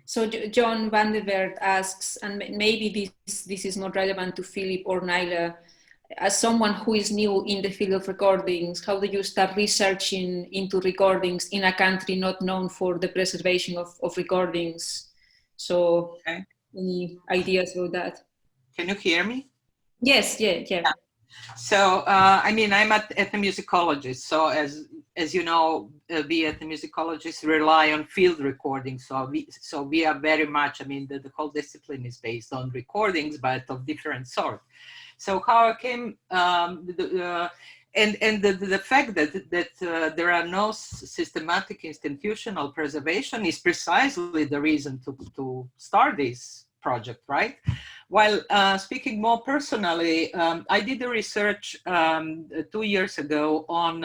So John Van der Vert asks, and maybe this is more relevant to Filip or Naila, as someone who is new in the field of recordings, how do you start researching into recordings in a country not known for the preservation of recordings? So okay. Any ideas about that? Can you hear me? Yes, yeah. So, I mean, I'm an ethnomusicologist. So as you know, we ethnomusicologists rely on field recordings. So we are very much, I mean, the whole discipline is based on recordings, but of different sort. So how I came, and the fact that there are no systematic institutional preservation is precisely the reason to start this project, right? While speaking more personally, I did a research 2 years ago on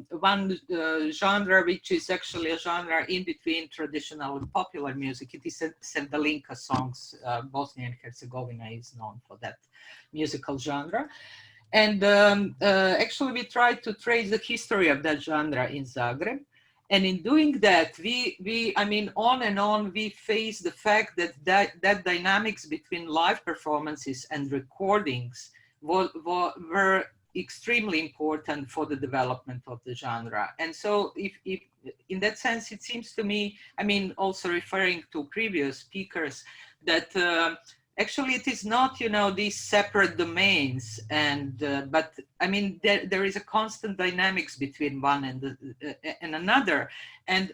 one genre, which is actually a genre in between traditional and popular music. It is Sevdalinka songs. Bosnia and Herzegovina is known for that musical genre. And actually, we tried to trace the history of that genre in Zagreb. And in doing that, I mean, on and on, we face the fact that dynamics between live performances and recordings were extremely important for the development of the genre. And so if in that sense, it seems to me, I mean, also referring to previous speakers, that actually it is not, you know, these separate domains, and but I mean there is a constant dynamics between one and another. And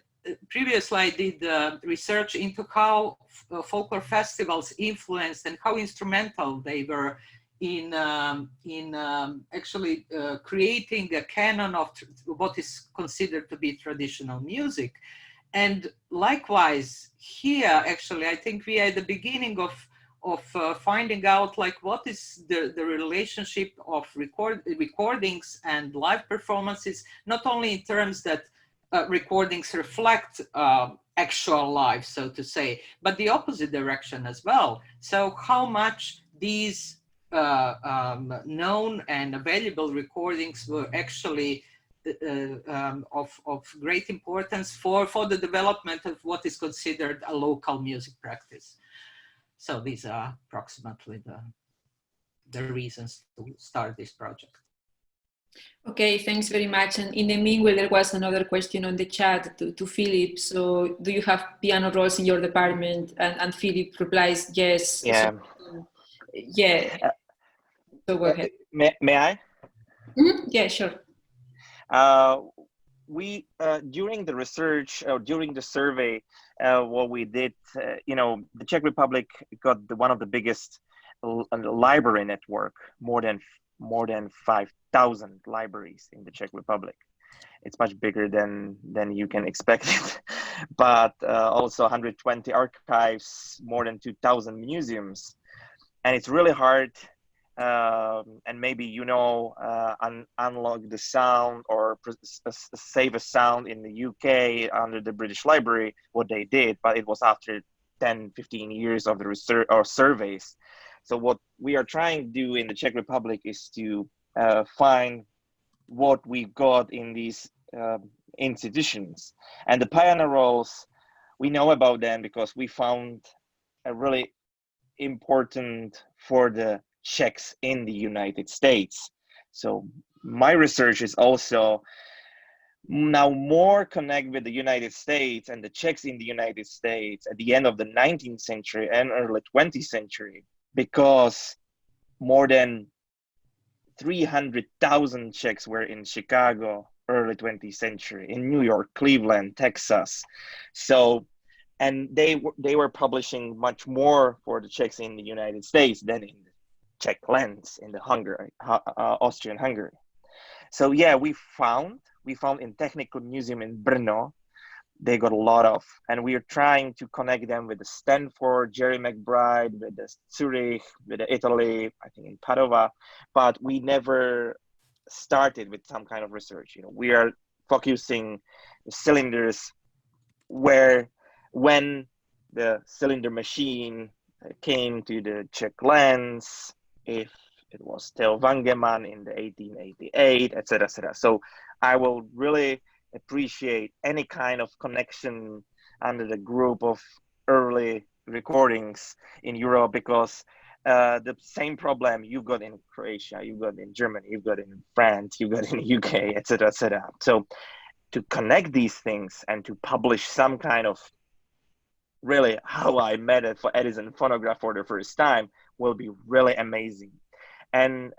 previously I did research into how folklore festivals influenced and how instrumental they were in actually creating a canon of what is considered to be traditional music. And likewise here, actually, I think we are at the beginning of finding out like what is the relationship of recordings and live performances, not only in terms that recordings reflect actual life, so to say, but the opposite direction as well. So how much these known and available recordings were actually of great importance for the development of what is considered a local music practice. So these are approximately the reasons to start this project. Okay, thanks very much. And in the meanwhile, there was another question on the chat to Filip. So do you have piano rolls in your department? And Filip replies, yes. Yeah. So, yeah. So go ahead. May I? Mm-hmm. Yeah, sure. We during the research or during the survey, what we did, you know, the Czech Republic got one of the biggest library network, more than 5,000 libraries in the Czech Republic. It's much bigger than you can expect it, but also 120 archives, more than 2,000 museums, and it's really hard. And maybe, you know, unlock the sound or save a sound in the UK under the British Library, what they did, but it was after 10-15 years of the research or surveys. So what we are trying to do in the Czech Republic is to find what we got in these institutions. And the pioneer roles, we know about them because we found a really important for the Czechs in the United States. So my research is also now more connected with the United States and the Czechs in the United States at the end of the 19th century and early 20th century, because more than 300,000 Czechs were in Chicago early 20th century, in New York, Cleveland, Texas. So, and they were publishing much more for the Czechs in the United States than in the Czech lands in the Austrian-Hungary. So yeah, we found in Technical Museum in Brno, they got a lot of, and we are trying to connect them with the Stanford, Jerry McBride, with the Zurich, with the Italy, I think in Padova, but we never started with some kind of research. You know, we are focusing the cylinders when the cylinder machine came to the Czech lands, if it was still Wangeman in the 1888, etc., etc. So I will really appreciate any kind of connection under the group of early recordings in Europe, because the same problem you've got in Croatia, you've got in Germany, you've got in France, you've got in the UK, etc., etc. So to connect these things and to publish some kind of really how I met it for Edison phonograph for the first time will be really amazing. And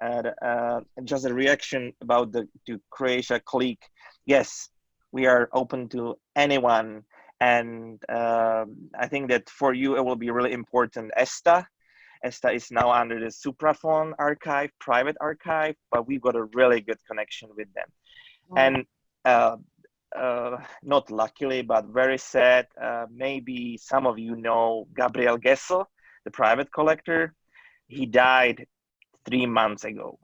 just a reaction about the to Croatia clique. Yes, we are open to anyone, and I think that for you it will be really important. ESTA is now under the Supraphone archive, private archive, but we've got a really good connection with them. And not luckily, but very sad, maybe some of you know Gabriel Gessel, the private collector. He died 3 months ago.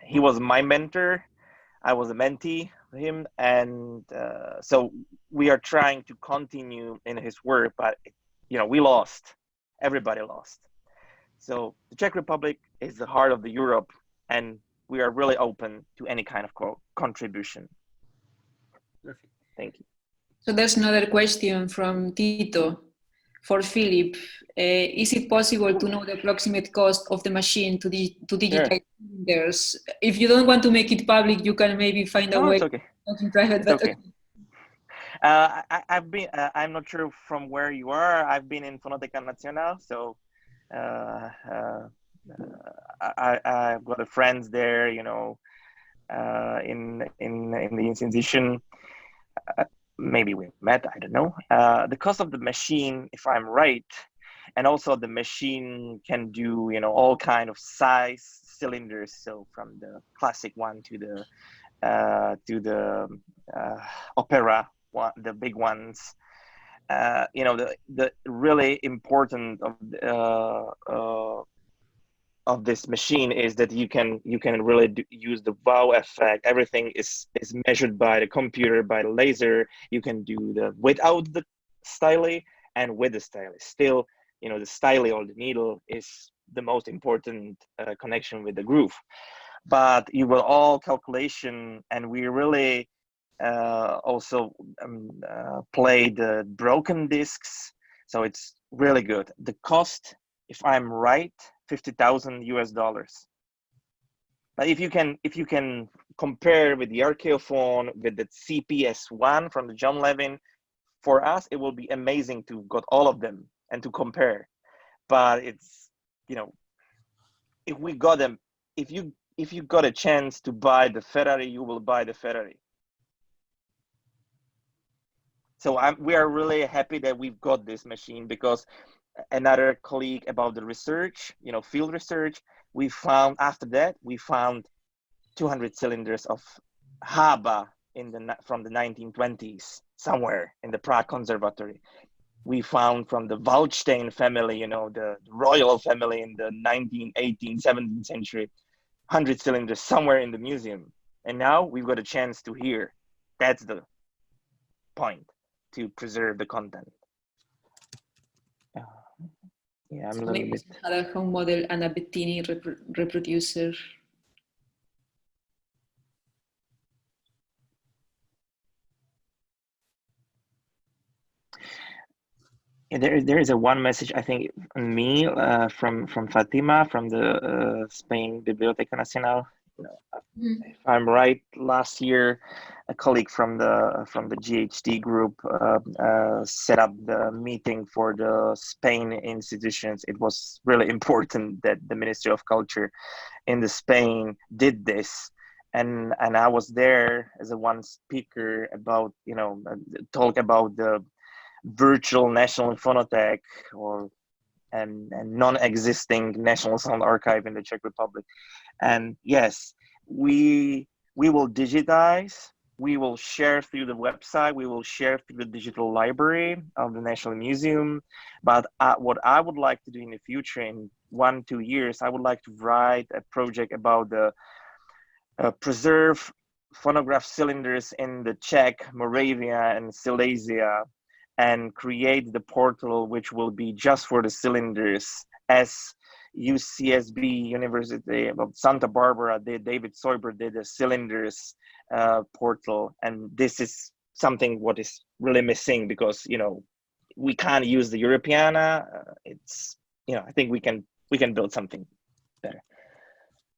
He was my mentor. I was a mentee for him. And so we are trying to continue in his work, but we lost. Everybody lost. So the Czech Republic is the heart of the Europe, and we are really open to any kind of contribution. Perfect. Thank you. So there's another question from Tito for Filip. Is it possible to know the approximate cost of the machine to digitize cylinders? If you don't want to make it public, you can maybe find a way. It's okay. In private, it's okay. I've been. I'm not sure from where you are. I've been in Fonoteca Nacional, so I've got a friends there. In the institution. Maybe we met, I don't know. The cost of the machine, if I'm right, and also the machine can do, all kind of size cylinders. So from the classic one to the opera one, the big ones. The really important of this machine is that you can really use the wow effect. Everything is measured by the computer, by the laser. You can do the without the stylet and with the stylet. Still, the stylet or the needle is the most important connection with the groove. But you will all calculation, and we really also play the broken discs. So it's really good. The cost, if I'm right, $50,000. But if you can compare with the Archaeophone, with the CPS1 from the John Levin, for us it will be amazing to got all of them and to compare. But it's if we got them, if you got a chance to buy the Ferrari, you will buy the Ferrari. So we are really happy that we've got this machine, because another colleague about the research, field research, after that we found 200 cylinders of Haba from the 1920s somewhere in the Prague Conservatory. We found from the Waldstein family, the royal family in the 19th, 18th, 17th century, 100 cylinders somewhere in the museum. And now we've got a chance to hear. That's the point, to preserve the content. Yeah, I'm a little bit. Had a home model and a Bettini reproducer. Yeah, there is a one message, I think, on me from Fatima from the Spain Biblioteca Nacional. If I'm right, last year a colleague from the GHD group set up the meeting for the Spain institutions. It was really important that the Ministry of Culture in the Spain did this, and I was there as a one speaker about talk about the virtual national phonothek and non-existing national sound archive in the Czech Republic. And yes, we will digitize, we will share through the website, we will share through the digital library of the National Museum. But what I would like to do in the future, in 1-2 years, I would like to write a project about the preserve phonograph cylinders in the Czech, Moravia, and Silesia, and create the portal which will be just for the cylinders, as UCSB, University of Santa Barbara did. David Soiber did a cylinders portal, and this is something what is really missing, because we can't use the Europeana. It's, I think we can build something better.